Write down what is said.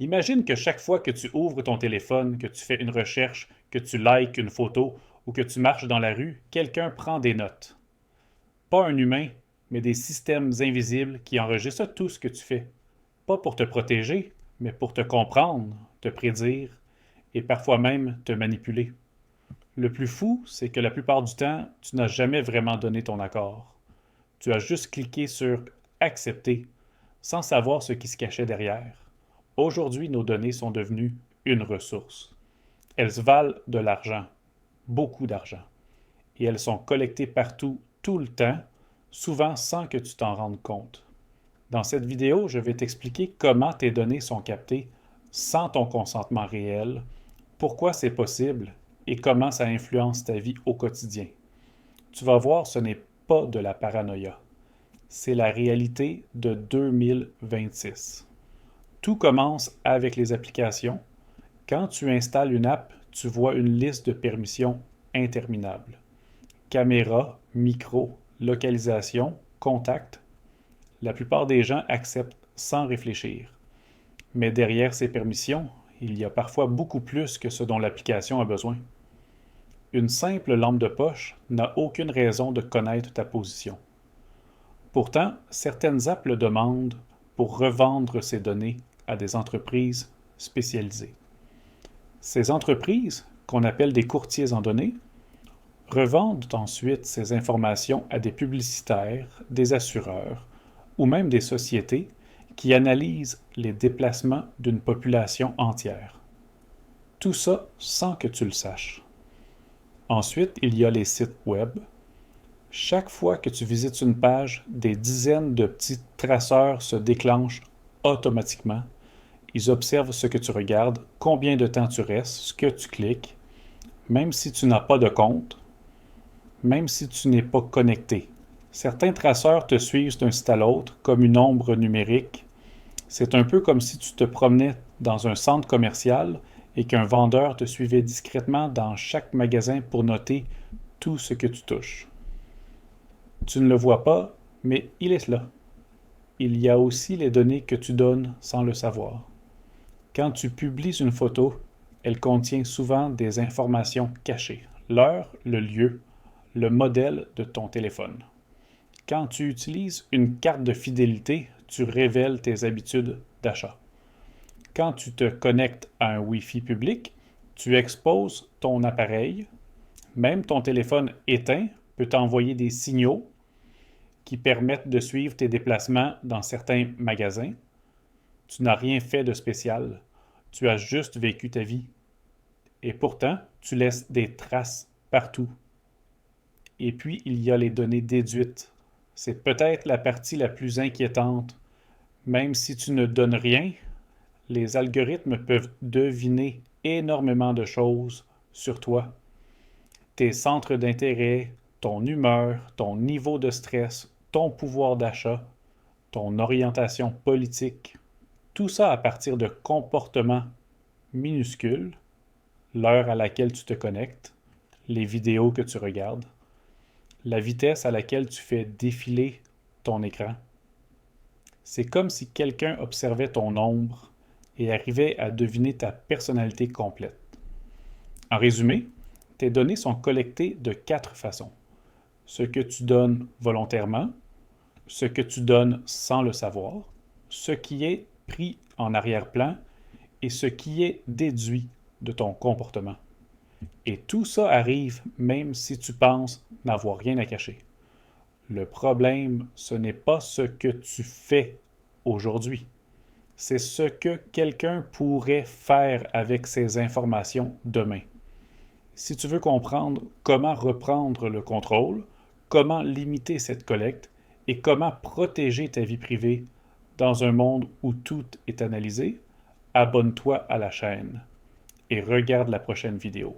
Imagine que chaque fois que tu ouvres ton téléphone, que tu fais une recherche, que tu likes une photo ou que tu marches dans la rue, quelqu'un prend des notes. Pas un humain, mais des systèmes invisibles qui enregistrent tout ce que tu fais. Pas pour te protéger, mais pour te comprendre, te prédire et parfois même te manipuler. Le plus fou, c'est que la plupart du temps, tu n'as jamais vraiment donné ton accord. Tu as juste cliqué sur accepter sans savoir ce qui se cachait derrière. Aujourd'hui, nos données sont devenues une ressource. Elles valent de l'argent, beaucoup d'argent, et elles sont collectées partout, tout le temps, souvent sans que tu t'en rendes compte. Dans cette vidéo, je vais t'expliquer comment tes données sont captées sans ton consentement réel, pourquoi c'est possible et comment ça influence ta vie au quotidien. Tu vas voir, ce n'est pas de la paranoïa. C'est la réalité de 2026. Tout commence avec les applications. Quand tu installes une app, tu vois une liste de permissions interminable. Caméra, micro, localisation, contact. La plupart des gens acceptent sans réfléchir. Mais derrière ces permissions, il y a parfois beaucoup plus que ce dont l'application a besoin. Une simple lampe de poche n'a aucune raison de connaître ta position. Pourtant, certaines apps le demandent pour revendre ces données à des entreprises spécialisées. Ces entreprises, qu'on appelle des courtiers en données, revendent ensuite ces informations à des publicitaires, des assureurs ou même des sociétés qui analysent les déplacements d'une population entière. Tout ça sans que tu le saches. Ensuite, il y a les sites web. Chaque fois que tu visites une page, des dizaines de petits traceurs se déclenchent automatiquement. Ils observent ce que tu regardes, combien de temps tu restes, ce que tu cliques, même si tu n'as pas de compte, même si tu n'es pas connecté. Certains traceurs te suivent d'un site à l'autre comme une ombre numérique. C'est un peu comme si tu te promenais dans un centre commercial et qu'un vendeur te suivait discrètement dans chaque magasin pour noter tout ce que tu touches. Tu ne le vois pas, mais il est là. Il y a aussi les données que tu donnes sans le savoir. Quand tu publies une photo, elle contient souvent des informations cachées, l'heure, le lieu, le modèle de ton téléphone. Quand tu utilises une carte de fidélité, tu révèles tes habitudes d'achat. Quand tu te connectes à un Wi-Fi public, tu exposes ton appareil. Même ton téléphone éteint peut t'envoyer des signaux qui permettent de suivre tes déplacements dans certains magasins. Tu n'as rien fait de spécial. Tu as juste vécu ta vie. Et pourtant, tu laisses des traces partout. Et puis, il y a les données déduites. C'est peut-être la partie la plus inquiétante. Même si tu ne donnes rien, les algorithmes peuvent deviner énormément de choses sur toi. Tes centres d'intérêt, ton humeur, ton niveau de stress, ton pouvoir d'achat, ton orientation politique, tout ça à partir de comportements minuscules, l'heure à laquelle tu te connectes, les vidéos que tu regardes, la vitesse à laquelle tu fais défiler ton écran. C'est comme si quelqu'un observait ton ombre et arrivait à deviner ta personnalité complète. En résumé, tes données sont collectées de 4 façons. Ce que tu donnes volontairement, ce que tu donnes sans le savoir, ce qui est pris en arrière-plan et ce qui est déduit de ton comportement. Et tout ça arrive même si tu penses n'avoir rien à cacher. Le problème, ce n'est pas ce que tu fais aujourd'hui. C'est ce que quelqu'un pourrait faire avec ces informations demain. Si tu veux comprendre comment reprendre le contrôle, comment limiter cette collecte et comment protéger ta vie privée dans un monde où tout est analysé, abonne-toi à la chaîne et regarde la prochaine vidéo.